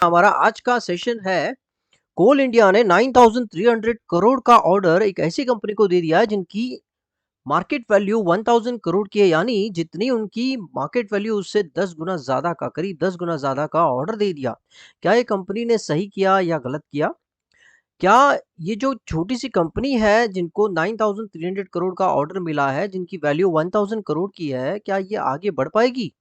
हमारा आज का सेशन है कोल इंडिया ने 9300 करोड़ का ऑर्डर एक ऐसी कंपनी को दे दिया है जिनकी मार्केट वैल्यू 1000 करोड़ की है, यानी जितनी उनकी मार्केट वैल्यू उससे 10 गुना ज्यादा का, करीब 10 गुना ज्यादा का ऑर्डर दे दिया। क्या ये कंपनी ने सही किया या गलत किया? क्या ये जो छोटी सी कंपनी है जिनको 9300 करोड़ का ऑर्डर मिला है, जिनकी वैल्यू 1000 करोड़ की है, क्या ये आगे बढ़ पाएगी?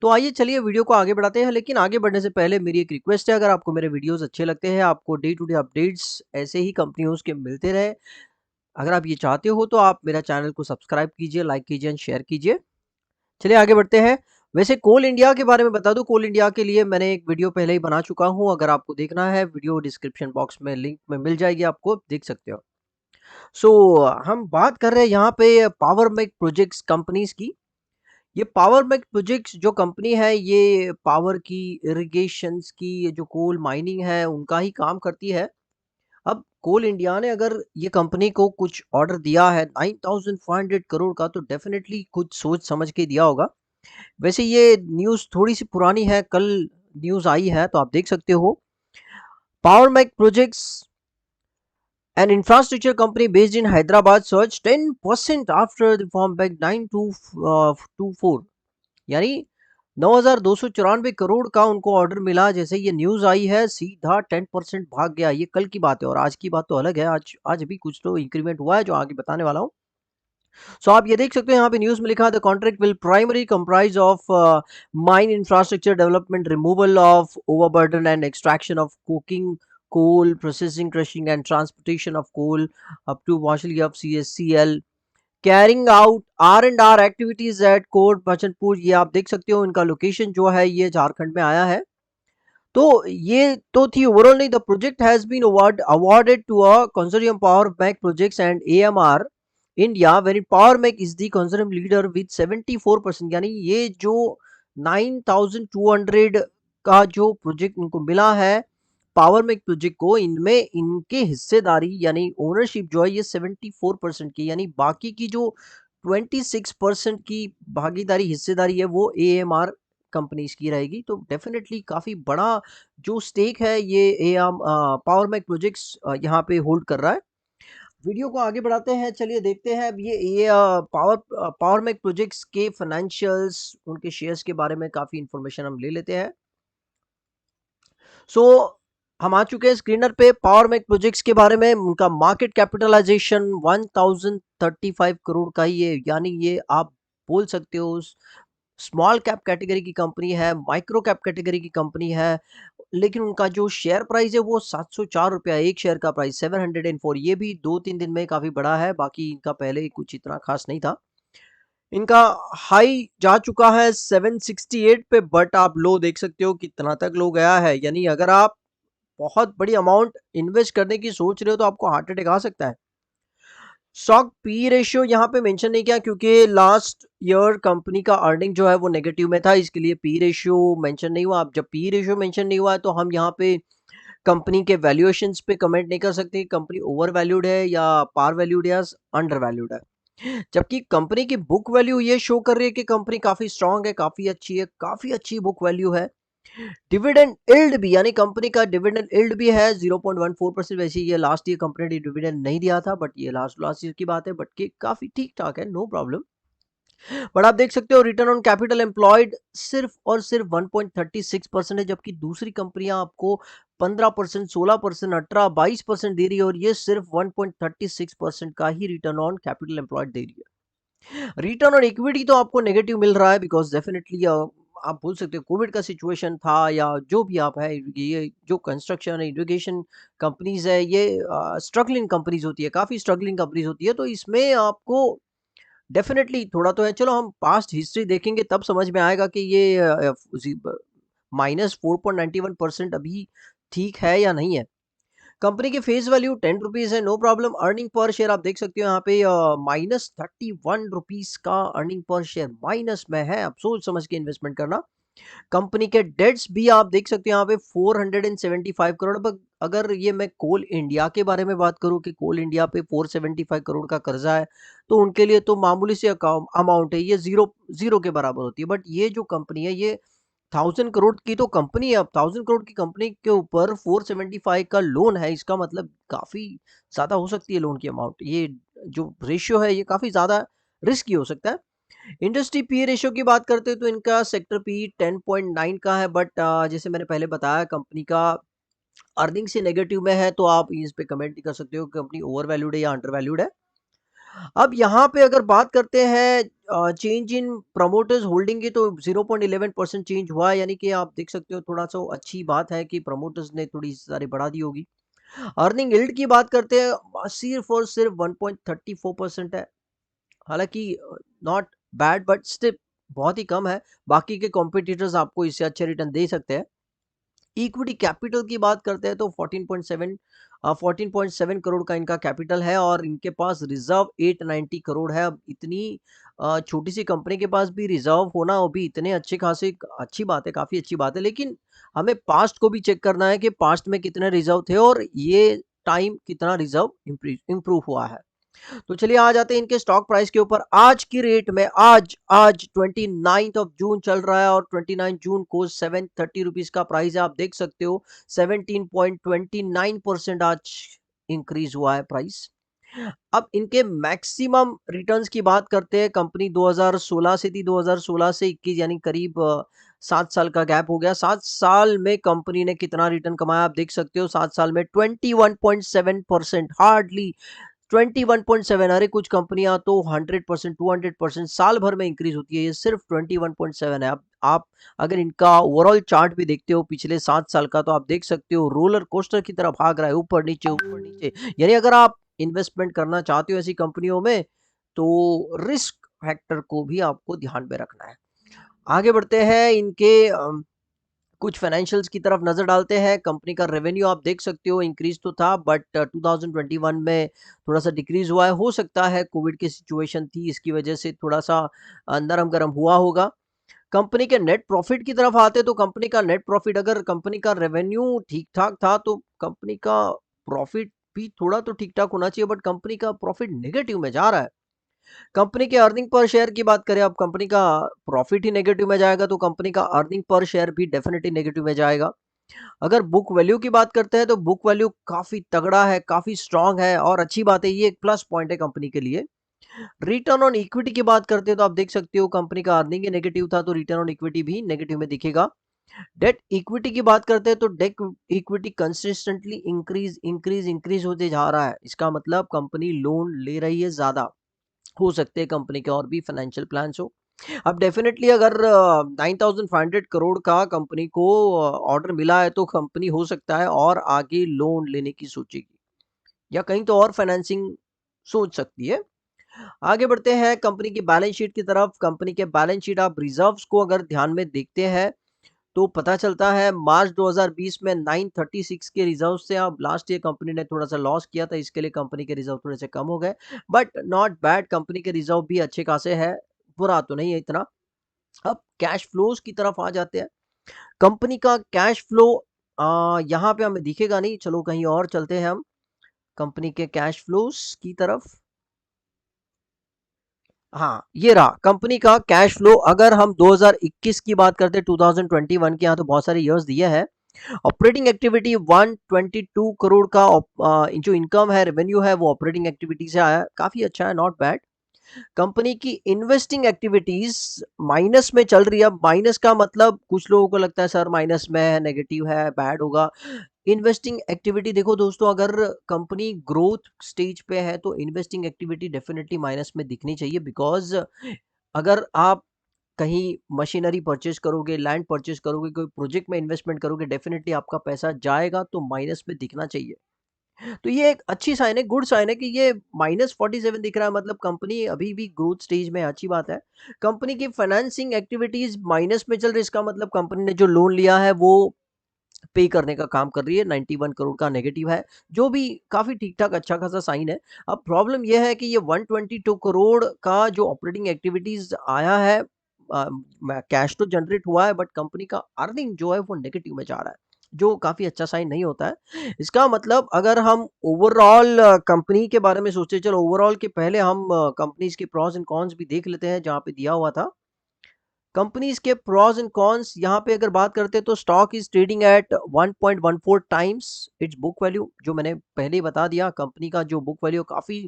तो आइए चलिए वीडियो को आगे बढ़ाते हैं, लेकिन आगे बढ़ने से पहले मेरी एक रिक्वेस्ट है, अगर आपको मेरे वीडियोस अच्छे लगते हैं, आपको डे टू डे अपडेट्स ऐसे ही कंपनियों के मिलते रहे, अगर आप ये चाहते हो तो आप मेरा चैनल को सब्सक्राइब कीजिए, लाइक कीजिए एंड शेयर कीजिए। चलिए आगे बढ़ते हैं। वैसे कोल इंडिया के बारे में बता दूं, कोल इंडिया के लिए मैंने एक वीडियो पहले ही बना चुका हूं, अगर आपको देखना है वीडियो डिस्क्रिप्शन बॉक्स में लिंक में मिल जाएगी, आपको देख सकते हो। सो हम बात कर रहे हैं यहाँ पे पावर मेक प्रोजेक्ट्स कंपनीज की। ये पावर मेक प्रोजेक्ट्स जो कंपनी है, ये पावर की, इरिगेशंस की, ये जो कोल माइनिंग है उनका ही काम करती है। अब कोल इंडिया ने अगर ये कंपनी को कुछ ऑर्डर दिया है 9500 करोड़ का, तो डेफिनेटली कुछ सोच समझ के दिया होगा। वैसे ये न्यूज़ थोड़ी सी पुरानी है, कल न्यूज़ आई है, तो आप देख सकते हो। Power make projects an infrastructure company based in Hyderabad surged 10% after the form back 9224, यानी 9294 करोड़ का उनको ऑर्डर मिला। जैसे ये न्यूज़ आई है, सीधा 10% भाग गया। ये कल की बात है और आज की बात तो अलग है। आज भी कुछ तो इंक्रीमेंट हुआ है जो आगे बताने वाला हूँ। सो आप ये देख सकते हो, यहाँ पे न्यूज़ में लिखा है the contract will primary comprise of mine infrastructure development, removal of overburden and extraction of coking coal, processing, crushing and transportation of coal up to partially of CSCL, carrying out R&R activities at court Bachanpur. ये आप देख सकते हो, इनका location जो है ये झारखंड में आया है। तो ये तो थी ओवरऑल। नहीं, the project has been awarded to a consortium Power Mac Projects and AMR India, when Power Mac is the consortium leader with 74%। यानी ये जो 9200 का जो प्रोजेक्ट इनको मिला है पावर मैक प्रोजेक्ट को, इनमें इनके हिस्सेदारी यानी ओनरशिप जो है ये 74% की, यानी बाकी की जो 26% की भागीदारी हिस्सेदारी है वो AMR कंपनीज की रहेगी। तो डेफिनेटली काफी बड़ा जो स्टेक है ये एआम पावर मैक प्रोजेक्ट्स यहाँ पे होल्ड कर रहा है। वीडियो को आगे बढ़ाते हैं, चलिए देखते हैं अब ये पावर मैक प्रोजेक्ट्स के फाइनेंशियल्स, उनके शेयर्स के बारे में काफी इंफॉर्मेशन हम ले लेते हैं। सो हम आ चुके हैं स्क्रीनर पे पावर मैक प्रोजेक्ट्स के बारे में। उनका मार्केट कैपिटलाइजेशन 1035 करोड़ का ही है, यानी ये आप बोल सकते हो स्मॉल कैप कैटेगरी की कंपनी है, माइक्रो कैप कैटेगरी की कंपनी है। लेकिन उनका जो शेयर प्राइस है वो 704 रुपया, एक शेयर का प्राइस 704। ये भी 2-3 दिन में काफी बड़ा है, बाकी इनका पहले कुछ इतना खास नहीं था। इनका हाई जा चुका है 768 पे, बट आप लो देख सकते हो कितना तक लो गया है। यानी अगर आप बहुत बड़ी अमाउंट इन्वेस्ट करने की सोच रहे हो तो आपको हार्ट अटैक आ सकता है। स्टॉक पी रेशियो यहाँ पे मेंशन नहीं किया क्योंकि लास्ट ईयर कंपनी का अर्निंग जो है वो नेगेटिव में था, इसके लिए पी रेशियो मेंशन नहीं हुआ। अब जब पी रेशियो मेंशन नहीं हुआ है तो हम यहाँ पे कंपनी के वैल्यूएशंस पे कमेंट नहीं कर सकते कि कंपनी ओवर वैल्यूड है या पार वैल्यूड है या अंडर वैल्यूड है। जबकि कंपनी की बुक वैल्यू ये शो कर रही है कि कंपनी काफी स्ट्रांग है, काफी अच्छी है, काफी अच्छी बुक वैल्यू है। डिविडेंड यील्ड भी, यानी कंपनी का डिविडेंड यील्ड भी है 0.14%। वैसे ये लास्ट ईयर कंपनी ने डिविडेंड नहीं दिया था, बट ये लास्ट लास्ट ईयर की बात है, बट के काफी ठीक ठाक है, नो प्रॉब्लम। बट आप देख सकते हो रिटर्न ऑन कैपिटल एम्प्लॉयड सिर्फ और सिर्फ 1.36% है, जबकि दूसरी कंपनियां आपको 15%, 16%, 18, 22% दे रही है, और ये सिर्फ 1.36% का ही रिटर्न ऑन कैपिटल एम्प्लॉयड दे रही है। रिटर्न ऑन इक्विटी तो आपको नेगेटिव मिल रहा है, बिकॉज डेफिनेटली आप बोल सकते हो कोविड का सिचुएशन था, या जो भी आप है, ये जो कंस्ट्रक्शन इरिगेशन कंपनीज है ये स्ट्रगलिंग कंपनीज होती है, काफी स्ट्रगलिंग कंपनीज होती है, तो इसमें आपको डेफिनेटली थोड़ा तो है। चलो हम पास्ट हिस्ट्री देखेंगे तब समझ में आएगा कि ये -4.91% अभी ठीक है या नहीं है। कंपनी की फेस वैल्यू 10 रुपीज है, नो प्रॉब्लम। अर्निंग पर शेयर आप देख सकते हो यहाँ पे -31 का अर्निंग पर शेयर माइनस में है। अब सोच समझ के इन्वेस्टमेंट करना। कंपनी के डेट्स भी आप देख सकते हो यहाँ पे 475 करोड़। अगर ये मैं कोल इंडिया के बारे में बात करूं कि कोल इंडिया पे 475 करोड़ का कर्जा है, तो उनके लिए तो मामूली सी अमाउंट है, ये जीरो जीरो के बराबर होती है। बट ये जो कंपनी है ये 1000 करोड़ की तो कंपनी है, अब 1000 करोड़ की कंपनी के ऊपर 475 का लोन है, इसका मतलब काफ़ी ज़्यादा हो सकती है लोन की अमाउंट। ये जो रेशियो है ये काफ़ी ज़्यादा रिस्की हो सकता है। इंडस्ट्री पी रेशियो की बात करते हैं तो इनका सेक्टर पी 10.9 का है, बट जैसे मैंने पहले बताया कंपनी का अर्निंग से नेगेटिव में है, तो आप इस पे कमेंट नहीं कर सकते हो कि कंपनी ओवर वैल्यूड है या अंडर वैल्यूड है। अब यहाँ पे अगर बात करते हैं चेंज इन प्रमोटर्स होल्डिंग की, तो 0.11% चेंज हुआ है, यानी कि आप देख सकते हो थोड़ा सा अच्छी बात है कि प्रमोटर्स ने थोड़ी सारी बढ़ा दी होगी। अर्निंग यील्ड की बात करते हैं, सिर्फ और सिर्फ 1.34% है। हालांकि नॉट बैड, बट स्टिल बहुत ही कम है। बाकी के कॉम्पिटिटर्स आपको इससे अच्छे रिटर्न दे सकते हैं। इक्विटी कैपिटल की बात करते हैं तो 14.7 करोड़ का इनका कैपिटल है, और इनके पास रिजर्व 890 करोड़ है। अब इतनी छोटी सी कंपनी के पास भी रिजर्व होना, वो भी इतने अच्छे खासे, अच्छी बात है, काफ़ी अच्छी बात है। लेकिन हमें पास्ट को भी चेक करना है कि पास्ट में कितने रिजर्व थे और ये टाइम कितना रिजर्व इम्प्रूव हुआ है। तो चलिए आ जाते हैं इनके स्टॉक प्राइस के ऊपर। आज की रेट में, आज आज 29 ऑफ जून चल रहा है और 29 जून को 730 रुपीज का प्राइस है। आप देख सकते हो 17.29% आज इंक्रीज हुआ है प्राइस। अब इनके मैक्सिमम रिटर्न्स की बात करते हैं। कंपनी 2016 से थी, 2016 से 21 यानी करीब 7 साल का गैप हो गया। 7 साल में कंपनी ने कितना रिटर्न कमाया आप देख सकते हो। 7 साल में 21.7%, हार्डली 21.7। अरे कुछ कंपनियां तो 100%, 200% साल भर में इंक्रीज होती है, ये सिर्फ 21.7 है। अब आप अगर इनका ओवरऑल चार्ट भी देखते हो पिछले 7 साल का, तो आप देख सकते हो रोलर कोस्टर की तरह भाग रहा है, ऊपर नीचे ऊपर नीचे। यानी अगर आप इन्वेस्टमेंट करना चाहते हो ऐसी कंपनियों में, तो रिस्क फैक्टर को भी आपको ध्यान में रखना है। आगे बढ़ते हैं, इनके कुछ फाइनेंशियल्स की तरफ नजर डालते हैं। कंपनी का रेवेन्यू आप देख सकते हो इंक्रीज तो था, बट 2021 में थोड़ा सा डिक्रीज हुआ है। हो सकता है कोविड की सिचुएशन थी, इसकी वजह से थोड़ा सा नरम गरम हुआ होगा। कंपनी के नेट प्रॉफिट की तरफ आते तो कंपनी का नेट प्रॉफिट, अगर कंपनी का रेवेन्यू ठीक ठाक था तो कंपनी का प्रॉफिट भी थोड़ा तो ठीक ठाक होना चाहिए, बट कंपनी का प्रॉफिट नेगेटिव में जा रहा है। कंपनी के अर्निंग पर शेयर की बात करें, अब कंपनी का प्रॉफिट ही नेगेटिव में जाएगा तो कंपनी का अर्निंग पर शेयर भी डेफिनेटली नेगेटिव में जाएगा। अगर बुक वैल्यू की बात करते हैं तो बुक वैल्यू काफी तगड़ा है, काफी स्ट्रांग है, और अच्छी बात है, ये एक प्लस पॉइंट है कंपनी के लिए। रिटर्न ऑन इक्विटी की बात करते हैं तो आप देख सकते हो कंपनी का अर्निंग ही नेगेटिव था, तो रिटर्न ऑन इक्विटी भी नेगेटिव में दिखेगा। डेट इक्विटी की बात करते हैं तो debt equity consistently increase increase increase होते जा रहा है। इसका मतलब कंपनी लोन ले रही है ज्यादा। हो सकते हैं कंपनी के और भी फाइनेंशियल प्लान्स हो। अब डेफिनेटली अगर 9,500 करोड़ का कंपनी को ऑर्डर मिला है, तो कंपनी हो सकता है और आगे लोन लेने की सोचेगी, या कहीं तो और फाइनेंसिंग सोच सकती है। आगे बढ़ते हैं कंपनी की बैलेंस शीट की तरफ। कंपनी के बैलेंस शीट आप रिजर्व्स को अगर ध्यान में देखते हैं तो पता चलता है मार्च 2020 में 936 के रिजर्व से, अब लास्ट ईयर कंपनी ने थोड़ा सा लॉस किया था, इसके लिए कंपनी के रिजर्व थोड़े से कम हो गए, बट नॉट बैड, कंपनी के रिजर्व भी अच्छे खासे है, बुरा तो नहीं है इतना। अब कैश फ्लोज की तरफ आ जाते हैं। कंपनी का कैश फ्लो यहाँ पे हमें दिखेगा नहीं, चलो कहीं और चलते हैं हम कंपनी के कैश फ्लोज की तरफ। हाँ, ये रहा कंपनी का कैश फ्लो। अगर हम 2021 की बात करते हैं, 2021 की, यहाँ तो बहुत सारे ईयर्स दिए हैं। ऑपरेटिंग एक्टिविटी 122 करोड़ का जो इनकम है, रेवेन्यू है, वो ऑपरेटिंग एक्टिविटी से आया, काफी अच्छा है, नॉट बैड। कंपनी की इन्वेस्टिंग एक्टिविटीज माइनस में चल रही है। अब माइनस का मतलब कुछ लोगों को लगता है सर माइनस में है, नेगेटिव है, बैड होगा। इन्वेस्टिंग एक्टिविटी देखो दोस्तों, अगर कंपनी ग्रोथ स्टेज पे है तो इन्वेस्टिंग एक्टिविटी डेफिनेटली माइनस में दिखनी चाहिए, बिकॉज अगर आप कहीं मशीनरी परचेज करोगे, लैंड परचेज करोगे, कोई प्रोजेक्ट में इन्वेस्टमेंट करोगे, डेफिनेटली आपका पैसा जाएगा, तो माइनस में दिखना चाहिए। तो ये एक अच्छी साइन है, गुड साइन है कि ये -47 दिख रहा है, मतलब कंपनी अभी भी ग्रोथ स्टेज में है, अच्छी बात है। कंपनी की फाइनेंसिंग एक्टिविटीज माइनस में चल रही है, इसका मतलब कंपनी ने जो लोन लिया है वो पे करने का काम कर रही है। 91 करोड़ का नेगेटिव है, जो भी काफी ठीक ठाक अच्छा खासा साइन है। अब प्रॉब्लम यह है कि ये 122 करोड़ का जो ऑपरेटिंग एक्टिविटीज आया है, कैश तो जनरेट हुआ है, बट कंपनी का अर्निंग जो है वो नेगेटिव में जा रहा है, जो काफी अच्छा साइन नहीं होता है। इसका मतलब अगर हम ओवरऑल कंपनी के बारे में सोचे, चलो ओवरऑल के पहले हम कंपनीज के प्रॉस एंड कॉन्स भी देख लेते हैं, जहाँ पे दिया हुआ था कंपनीज के प्रॉस एंड कॉन्स यहाँ पे अगर बात करते हैं तो stock is trading at 1.14 times it's book value. जो मैंने पहले ही बता दिया, कंपनी का जो बुक वैल्यू काफी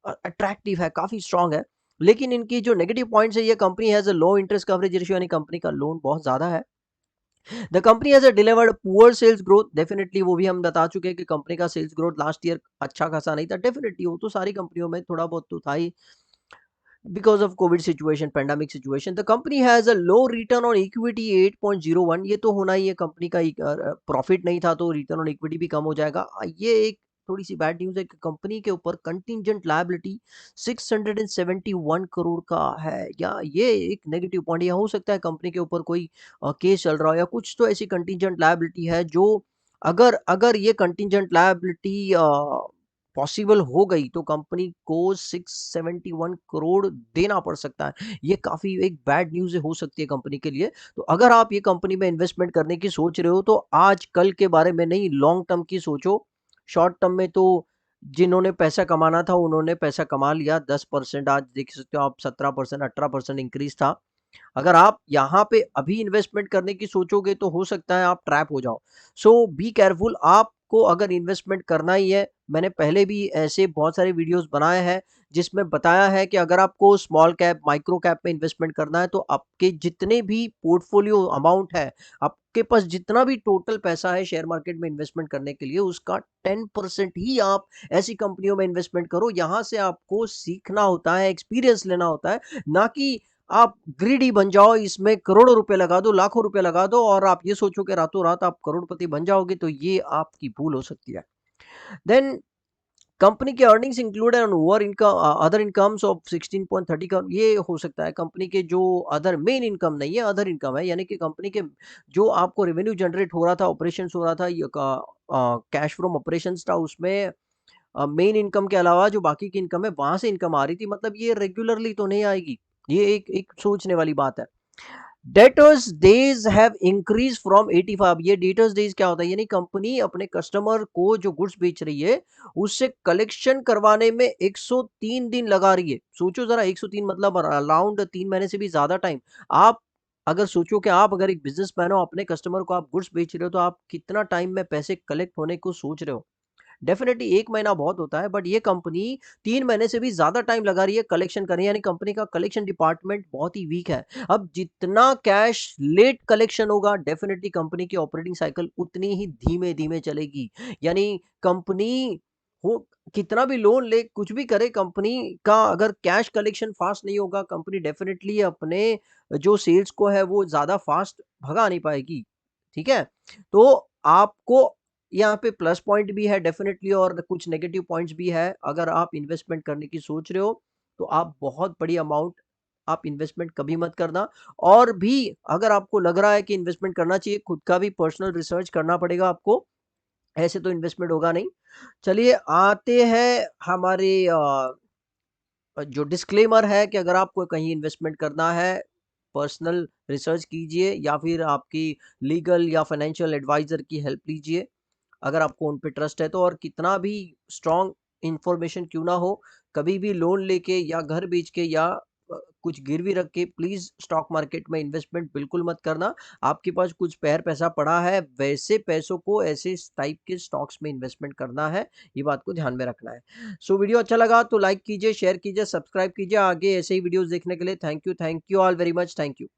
अट्रैक्टिव है, काफी स्ट्रांग है। लेकिन इनकी जो नेगेटिव पॉइंट्स है, ये company has a low interest coverage ratio, यानी कंपनी का लोन बहुत ज्यादा है। The company has delivered poor sales growth, definitely वो भी हम बता चुके हैं कि कंपनी का सेल्स ग्रोथ लास्ट ईयर अच्छा खासा नहीं था। डेफिनेटली वो तो सारी कंपनियों में थोड़ा बहुत तो था ही, because of covid situation, pandemic situation। the company has a low return on equity 8.01, ये तो होना ही है, कंपनी का प्रॉफिट नहीं था तो रिटर्न ऑन इक्विटी भी कम हो जाएगा। ये एक थोड़ी सी बैड न्यूज है कि कंपनी के ऊपर कंटिंजेंट लायबिलिटी 671 करोड़ का है, या ये एक नेगेटिव पॉइंट। या हो सकता है कंपनी के ऊपर कोई केस चल रहा हो या कुछ, तो ऐसी कंटिंजेंट लायबिलिटी है जो अगर अगर ये कंटिंजेंट लायबिलिटी पॉसिबल हो गई तो कंपनी को 671 करोड़ देना पड़ सकता है। ये काफी एक बैड न्यूज हो सकती है कंपनी के लिए। तो अगर आप ये कंपनी में इन्वेस्टमेंट करने की सोच रहे हो तो आज कल के बारे में नहीं, लॉन्ग टर्म की सोचो। शॉर्ट टर्म में तो जिन्होंने पैसा कमाना था उन्होंने पैसा कमा लिया। 10%, आज देख सकते हो आप, 17%, 18% इंक्रीज था। अगर आप यहाँ पे अभी इन्वेस्टमेंट करने की सोचोगे तो हो सकता है आप ट्रैप हो जाओ। सो बी केयरफुल। आपको अगर इन्वेस्टमेंट करना ही है, मैंने पहले भी ऐसे बहुत सारे वीडियोस बनाए हैं जिसमें बताया है कि अगर आपको स्मॉल कैप, माइक्रो कैप में इन्वेस्टमेंट करना है तो आपके जितने भी पोर्टफोलियो अमाउंट है, आपके पास जितना भी टोटल पैसा है शेयर मार्केट में इन्वेस्टमेंट करने के लिए, उसका 10% ही आप ऐसी कंपनियों में इन्वेस्टमेंट करो। यहाँ से आपको सीखना होता है, एक्सपीरियंस लेना होता है, ना कि आप ग्रीडी बन जाओ, इसमें करोड़ों रुपए लगा दो, लाखों रुपए लगा दो और आप ये सोचो कि रातों रात आप करोड़पति बन जाओगे, तो ये आपकी भूल हो सकती है। देन कंपनी के earnings include an over income, other incomes of 16.30 का, ये हो सकता है कंपनी के जो अदर मेन इनकम नहीं है, अदर इनकम है, यानी कि कंपनी के जो आपको रेवेन्यू जनरेट हो रहा था, ऑपरेशंस हो रहा था, ये कैश फ्रॉम ऑपरेशंस था, उसमें मेन इनकम के अलावा जो बाकी की इनकम है वहां से इनकम आ रही थी। मतलब ये रेगुलरली तो नहीं आएगी, ये एक एक सोचने वाली बात है। Debtors days have increase from 85। ये डेटर्स डेज क्या होता है, यानी कंपनी अपने कस्टमर को जो गुड्स बेच रही है उससे कलेक्शन करवाने में 103 दिन लगा रही है। सोचो जरा, 103 मतलब अराउंड 3 महीने से भी ज्यादा टाइम। आप अगर सोचो कि आप अगर एक बिजनेसमैन हो, अपने कस्टमर को आप गुड्स बेच रहे हो, तो आप कितना टाइम में पैसे कलेक्ट होने को सोच रहे हो। डेफिनेटली 1 महीना बहुत होता है, बट ये कंपनी 3 महीने से भी ज़्यादा टाइम लगा रही है कलेक्शन करने, यानी कंपनी का कलेक्शन डिपार्टमेंट बहुत ही वीक है। अब जितना कैश लेट कलेक्शन होगा, डेफिनेटली कंपनी की ऑपरेटिंग साइकिल उतनी ही धीमे-धीमे चलेगी। यानी कंपनी हो कितना भी लोन ले, कुछ भी करे, कंपनी का अगर कैश कलेक्शन फास्ट नहीं होगा, कंपनी डेफिनेटली अपने जो सेल्स को है वो ज़्यादा फास्ट भगा नहीं पाएगी। ठीक है? तो आपको यहाँ पे प्लस पॉइंट भी है डेफिनेटली और कुछ नेगेटिव पॉइंट्स भी है। अगर आप इन्वेस्टमेंट करने की सोच रहे हो तो आप बहुत बड़ी अमाउंट आप इन्वेस्टमेंट कभी मत करना। और भी अगर आपको लग रहा है कि इन्वेस्टमेंट करना चाहिए, खुद का भी पर्सनल रिसर्च करना पड़ेगा आपको, ऐसे तो इन्वेस्टमेंट होगा नहीं। चलिए आते हैं हमारे जो डिस्क्लेमर है कि अगर आपको कहीं इन्वेस्टमेंट करना है, पर्सनल रिसर्च कीजिए या फिर आपकी लीगल या फाइनेंशियल एडवाइजर की हेल्प लीजिए अगर आपको उन पे ट्रस्ट है तो। और कितना भी स्ट्रॉन्ग इंफॉर्मेशन क्यों ना हो, कभी भी लोन लेके या घर बेच के या कुछ गिरवी रख के प्लीज स्टॉक मार्केट में इन्वेस्टमेंट बिल्कुल मत करना। आपके पास कुछ पैसा पड़ा है, वैसे पैसों को ऐसे टाइप के स्टॉक्स में इन्वेस्टमेंट करना है, ये बात को ध्यान में रखना है। सो वीडियो अच्छा लगा तो लाइक कीजिए, शेयर कीजिए, सब्सक्राइब कीजिए आगे ऐसे ही वीडियोस देखने के लिए। Thank you all very much, thank you.